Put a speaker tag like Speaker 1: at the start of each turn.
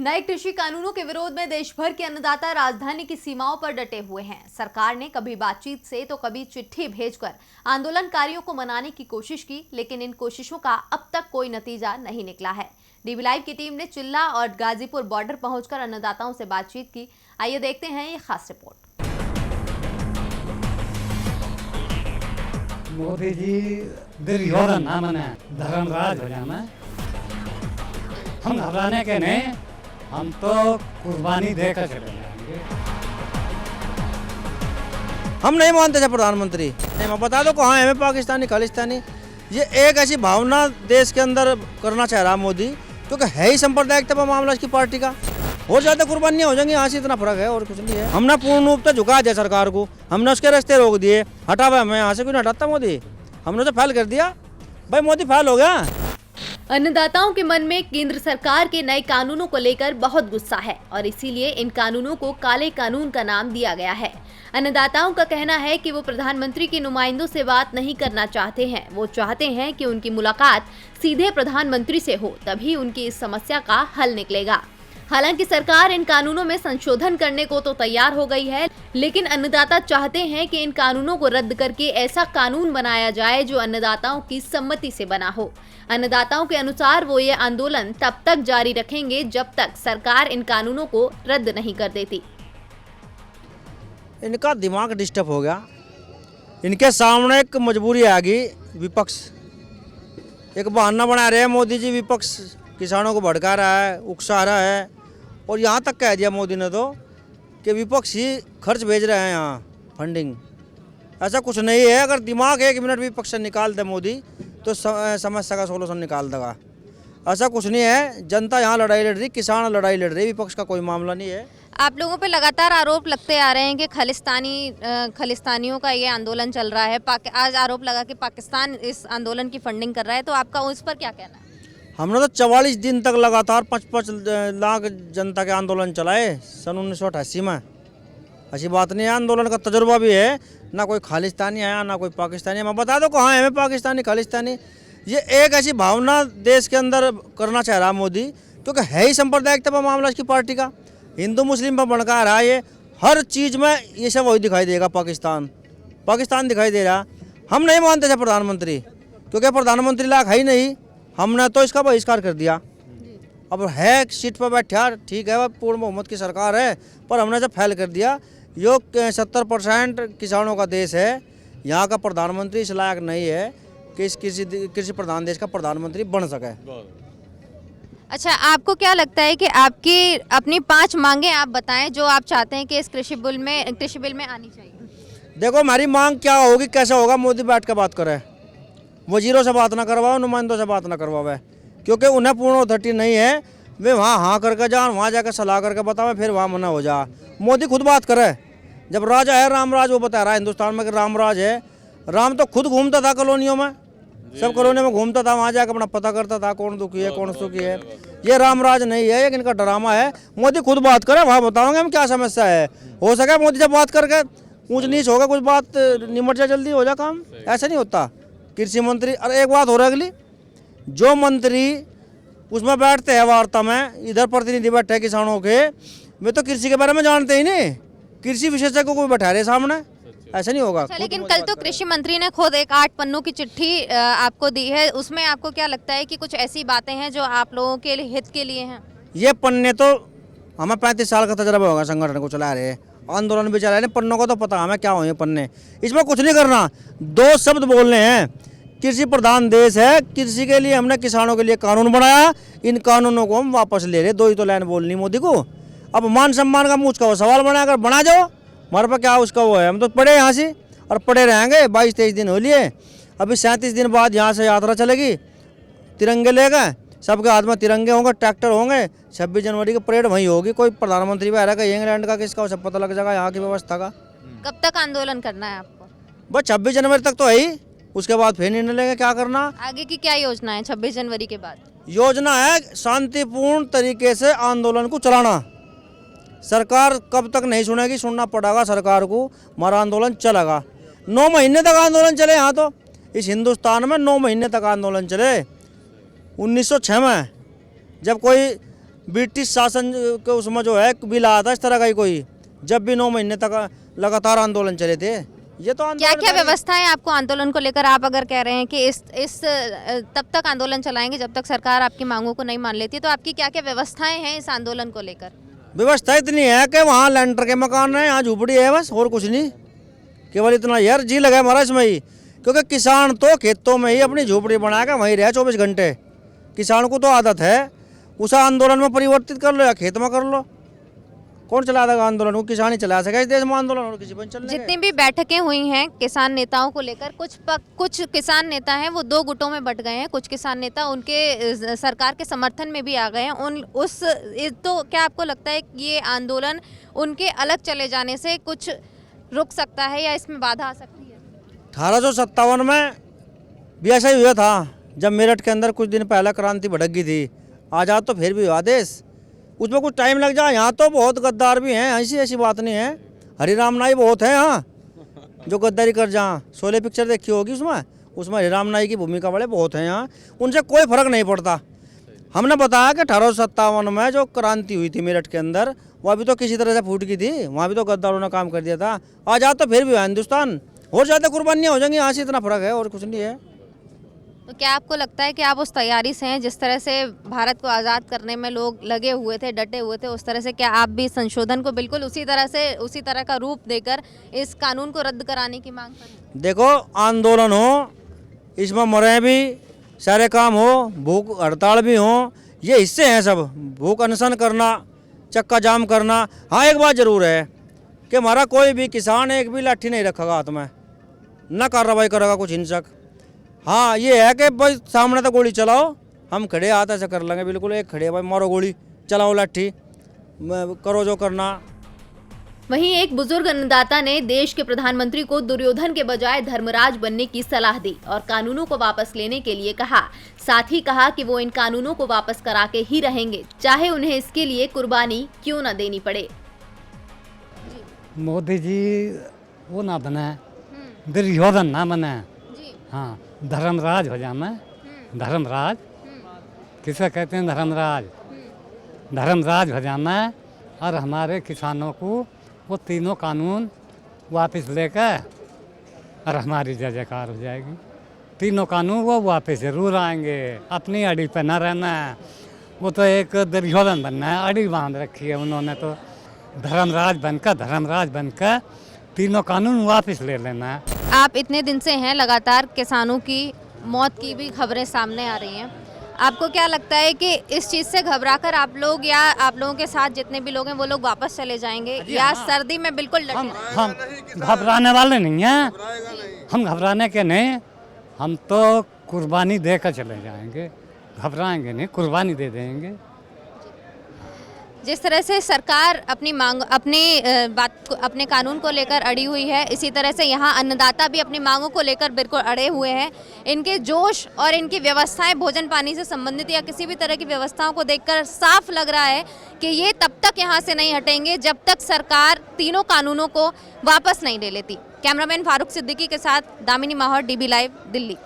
Speaker 1: नए कृषि कानूनों के विरोध में देश भर के अन्नदाता राजधानी की सीमाओं पर डटे हुए हैं। सरकार ने कभी बातचीत से तो कभी चिट्ठी भेजकर आंदोलनकारियों को मनाने की कोशिश की, लेकिन इन कोशिशों का अब तक कोई नतीजा नहीं निकला है। डीबी लाइव की टीम ने चिल्ला और गाजीपुर बॉर्डर पहुंचकर अन्नदाताओं से बातचीत की। आइए देखते हैं ये खास रिपोर्ट।
Speaker 2: मोदी जी दुर्योधन ना मने धर्मराज हो जाना, हम घबराने के नहीं, हम तो कुर्बानी देकर चले जाएंगे।
Speaker 3: हम नहीं मानते थे प्रधानमंत्री। मैं बता दो कहाँ है पाकिस्तानी खालिस्तानी। ये एक ऐसी भावना देश के अंदर करना चाह रहा मोदी, क्योंकि है ही सांप्रदायिकता का मामला इसकी पार्टी का। और ज़्यादा कुर्बानियाँ हो जाएंगी, यहाँ से इतना फर्क है और कुछ नहीं है। हमने पूर्ण रूप से झुका दिया सरकार को, हमने उसके रास्ते रोक दिए। हटावा हमें यहाँ से, क्यों नहीं हटाता मोदी? हमने तो फैल कर दिया भाई, मोदी फैल हो गया।
Speaker 1: अन्नदाताओं के मन में केंद्र सरकार के नए कानूनों को लेकर बहुत गुस्सा है और इसीलिए इन कानूनों को काले कानून का नाम दिया गया है। अन्नदाताओं का कहना है कि वो प्रधानमंत्री के नुमाइंदों से बात नहीं करना चाहते हैं। वो चाहते हैं कि उनकी मुलाकात सीधे प्रधानमंत्री से हो, तभी उनकी इस समस्या का हल निकलेगा। हालांकि सरकार इन कानूनों में संशोधन करने को तो तैयार हो गई है, लेकिन अन्नदाता चाहते हैं कि इन कानूनों को रद्द करके ऐसा कानून बनाया जाए जो अन्नदाताओं की सम्मति से बना हो। अन्नदाताओं के अनुसार वो ये आंदोलन तब तक जारी रखेंगे जब तक सरकार इन कानूनों को रद्द नहीं कर देती।
Speaker 3: इनका दिमाग डिस्टर्ब हो गया। इनके सामने एक मजबूरी आ गई, विपक्ष एक बहाना बना रहे हैं। मोदी जी विपक्ष किसानों को भड़का रहा है, उकसा रहा है, और यहाँ तक कह दिया मोदी ने तो कि विपक्ष ही खर्च भेज रहे हैं यहाँ फंडिंग। ऐसा कुछ नहीं है। अगर दिमाग 1 मिनट विपक्ष से निकाल दे मोदी तो समस्या का सोल्यूशन निकाल देगा। ऐसा कुछ नहीं है। जनता यहाँ लड़ाई लड़ रही, किसान लड़ाई लड़ रही, विपक्ष का कोई मामला नहीं है।
Speaker 4: आप लोगों पे लगातार आरोप लगते आ रहे हैं कि खालिस्तानियों का ये आंदोलन चल रहा है। आज आरोप लगा कि पाकिस्तान इस आंदोलन की फंडिंग कर रहा है, तो आपका उस पर क्या कहना है?
Speaker 3: हमने तो 44 दिन तक लगातार 5-5 लाख जनता के आंदोलन चलाए सन 1988 में। ऐसी बात नहीं है, आंदोलन का तजुर्बा भी है। ना कोई खालिस्तानी आया ना कोई पाकिस्तानी। मैं बता दो कहाँ है पाकिस्तानी खालिस्तानी। ये एक ऐसी भावना देश के अंदर करना चाह रहा मोदी, क्योंकि है ही सांप्रदायिकता का मामला इसकी पार्टी का। हिंदू मुस्लिम पर भड़का रहा है ये। हर चीज़ में ये सब वही दिखाई देगा, पाकिस्तान दिखाई दे रहा। हम नहीं मानते थे प्रधानमंत्री, क्योंकि प्रधानमंत्री लायक है ही नहीं। हमने तो इसका बहिष्कार कर दिया। अब है सीट पर बैठा, ठीक है, पूर्ण बहुमत की सरकार है, पर हमने जब फैल कर दिया। यो 70% किसानों का देश है। यहाँ का प्रधानमंत्री इस लायक नहीं है कि इस कृषि प्रधान देश का प्रधानमंत्री बन सके।
Speaker 4: अच्छा, आपको क्या लगता है कि आपकी अपनी 5 मांगें आप बताएं जो आप चाहते हैं कि इस कृषि बिल में आनी चाहिए?
Speaker 3: देखो, हमारी मांग क्या होगी, कैसा होगा, मोदी बैठ कर बात करे। वजीरों से बात ना करवाओ, नुमाइंदों से बात ना करवावे, क्योंकि उन्हें पूर्ण अथॉरिटी नहीं है। वे वहाँ हाँ करके जाओ, वहाँ जाकर सलाह करके बतावे, फिर वहाँ मना हो जा। मोदी खुद बात करे। जब राजा है रामराज, वो बता रहा है हिंदुस्तान में कि रामराज है। राम तो खुद घूमता था कॉलोनियों में, सब कॉलोनियों में घूमता था, वहाँ जाकर अपना पता करता था कौन दुखी है कौन सुखी है। ये रामराज नहीं है, ये इनका ड्रामा है। मोदी खुद बात करे, वहाँ बताओगे हम क्या समस्या है। हो सके मोदी जब बात करके ऊंच नीच होगा, कुछ बात निमट जाए, जल्दी हो जाए काम। ऐसा नहीं होता। कृषि मंत्री, और एक बात हो रही अगली, जो मंत्री उसमें बैठते हैं वार्ता में, इधर प्रतिनिधि बैठे किसानों के, वे तो कृषि के बारे में जानते ही नहीं। कृषि विशेषज्ञ को बैठा रहे सामने, ऐसा नहीं होगा।
Speaker 4: लेकिन कल तो कृषि मंत्री ने खुद एक 8 पन्नों की चिट्ठी आपको दी है। उसमें आपको क्या लगता है कि कुछ ऐसी बातें हैं जो आप लोगों के लिए हित के लिए हैं? ये
Speaker 3: पन्ने तो हमें 35 साल का तजर्बा होगा, संगठन को चला रहे, आंदोलन भी चला रहे। पन्नों को तो पता हमें क्या हुए पन्ने। इसमें कुछ नहीं करना, 2 शब्द बोलने हैं। कृषि प्रधान देश है, कृषि के लिए हमने किसानों के लिए कानून बनाया, इन कानूनों को हम वापस ले रहे। 2 ही तो लाइन बोलनी मोदी को। अब मान सम्मान का मुझ का वो सवाल बना, अगर बना जाओ, हमारे पास क्या उसका वो है। हम तो पढ़े यहाँ से और पढ़े रहेंगे। 22-23 दिन हो लिए, अभी 37 दिन बाद यहाँ से यात्रा चलेगी। तिरंगे ले गए, सबके हाथ में तिरंगे होंगे, ट्रैक्टर होंगे। 26 जनवरी की परेड वहीं होगी। कोई प्रधानमंत्री भी आ रहा है इंग्लैंड का, किसका, सब पता लग जाएगा यहाँ की व्यवस्था का।
Speaker 4: कब तक आंदोलन करना है आपको?
Speaker 3: बस 26 जनवरी तक तो है ही, उसके बाद फिर निर्णय लेंगे क्या करना।
Speaker 4: आगे की क्या योजना है 26 जनवरी के बाद?
Speaker 3: योजना है शांतिपूर्ण तरीके से आंदोलन को चलाना। सरकार कब तक नहीं सुनेगी, सुनना पड़ेगा सरकार को। हमारा आंदोलन चलेगा। 9 महीने तक आंदोलन चले यहाँ तो। इस हिंदुस्तान में 9 महीने तक आंदोलन चले। 1906 में जब कोई ब्रिटिश शासन के उसमें जो है बिल आया था इस तरह का ही कोई, जब भी 9 महीने तक लगातार आंदोलन चले थे। ये तो
Speaker 4: क्या क्या व्यवस्थाएं आपको आंदोलन को लेकर, आप अगर कह रहे हैं कि इस तब तक आंदोलन चलाएंगे जब तक सरकार आपकी मांगों को नहीं मान लेती, तो आपकी क्या क्या व्यवस्थाएं हैं इस आंदोलन को लेकर?
Speaker 3: व्यवस्था इतनी है कि वहाँ लेंटर के मकान है, यहाँ झुपड़ी है, बस और कुछ नहीं, केवल इतना यार जी लगा हमारा इसमें ही। क्योंकि किसान तो खेतों में ही अपनी झोपड़ी बना के वहीं रहे 24 घंटे। किसान को तो आदत है, उस आंदोलन में परिवर्तित कर लो या खेत में कर लो। कौन चला देगा आंदोलन? वो किसान ही चला सकेगा इस देश में आंदोलन, और किसी पर चलने।
Speaker 4: जितनी भी बैठकें हुई हैं किसान नेताओं को लेकर, कुछ किसान नेता हैं वो 2 गुटों में बट गए हैं। कुछ किसान नेता उनके सरकार के समर्थन में भी आ गए हैं। तो क्या आपको लगता है कि ये आंदोलन उनके अलग चले जाने से कुछ रुक सकता है या इसमें बाधा आ सकती है?
Speaker 3: 1857 में भी ऐसा ही हुआ था, जब मेरठ के अंदर कुछ दिन पहले क्रांति भड़क गई थी। आज़ाद तो फिर भी हुआ देश, उसमें कुछ टाइम लग जाए। यहाँ तो बहुत गद्दार भी हैं, ऐसी बात नहीं है। हरिराम नाई बहुत है यहाँ जो गद्दारी कर जहाँ। शोले पिक्चर देखी होगी, उसमें हरिराम नाई की भूमिका वाले बहुत हैं यहाँ, उनसे कोई फर्क नहीं पड़ता। हमने बताया कि 1857 में जो क्रांति हुई थी मेरठ के अंदर, वह भी तो किसी तरह से फूट की थी, वहाँ भी तो गद्दारों ने काम कर दिया था। आज़ाद तो फिर भी हुआ हिंदुस्तान, और ज़्यादा कुर्बानियाँ हो जाएंगी, यहाँ से इतना फर्क है और कुछ नहीं है।
Speaker 4: तो क्या आपको लगता है कि आप उस तैयारी से हैं, जिस तरह से भारत को आज़ाद करने में लोग लगे हुए थे, डटे हुए थे, उस तरह से क्या आप भी संशोधन को बिल्कुल उसी तरह का रूप देकर इस कानून को रद्द कराने की मांग करें?
Speaker 3: देखो, आंदोलन हो, इसमें मरे भी, सारे काम हो, भूख हड़ताल भी हो, ये हिस्से हैं सब। भूख अनशन करना, चक्का जाम करना। हाँ, एक बात ज़रूर है कि हमारा कोई भी किसान एक भी लाठी नहीं रखेगा हाथ में, न कार्रवाई करेगा कुछ हिंसक। हाँ, ये है कि भाई सामने तो गोली चलाओ, हम खड़े हाथ ऐसे कर लेंगे, बिल्कुल एक खड़े भाई मारो गोली, चलाओ लाठी, करो जो करना।
Speaker 1: वहीं एक बुजुर्ग अन्नदाता ने देश के प्रधानमंत्री को दुर्योधन के बजाय धर्मराज बनने की सलाह दी और कानूनों को वापस लेने के लिए कहा। साथ ही कहा कि वो इन कानूनों को वापस करा के ही रहेंगे, चाहे उन्हें इसके लिए कुर्बानी क्यों न देनी पड़े।
Speaker 2: मोदी जी वो ना बने, दुर्योधन ना बने। हाँ, धर्मराज हो जाना। धर्मराज किसे कहते हैं? धर्मराज। धर्मराज हो जाना है और हमारे किसानों को वो तीनों कानून वापस लेकर और हमारी जय जयकार हो जाएगी। तीनों कानून वो वापस जरूर आएंगे, अपनी अड़ी पे ना रहना है। वो तो एक दुर्योधन बनना है, अड़ी बांध रखी है उन्होंने तो। धर्मराज बनकर तीनों कानून वापस ले लेना है।
Speaker 4: आप इतने दिन से हैं, लगातार किसानों की मौत की भी खबरें सामने आ रही हैं। आपको क्या लगता है कि इस चीज़ से घबराकर आप लोग या आप लोगों के साथ जितने भी लोग हैं वो लोग वापस चले जाएंगे, या सर्दी में बिल्कुल डटे रहेंगे?
Speaker 2: हम घबराने वाले नहीं हैं, हम घबराने के नहीं, हम तो कुर्बानी देकर चले जाएंगे, घबराएंगे नहीं, कुर्बानी दे देंगे।
Speaker 4: जिस तरह से सरकार अपनी मांग, अपने कानून को लेकर अड़ी हुई है, इसी तरह से यहाँ अन्नदाता भी अपनी मांगों को लेकर बिल्कुल अड़े हुए हैं। इनके जोश और इनकी व्यवस्थाएं भोजन पानी से संबंधित या किसी भी तरह की व्यवस्थाओं को देखकर साफ लग रहा है कि ये तब तक यहाँ से नहीं हटेंगे जब तक सरकार तीनों कानूनों को वापस नहीं ले लेती। कैमरामैन फारूक सिद्दीकी के साथ दामिनी माहौर, DB लाइव, दिल्ली।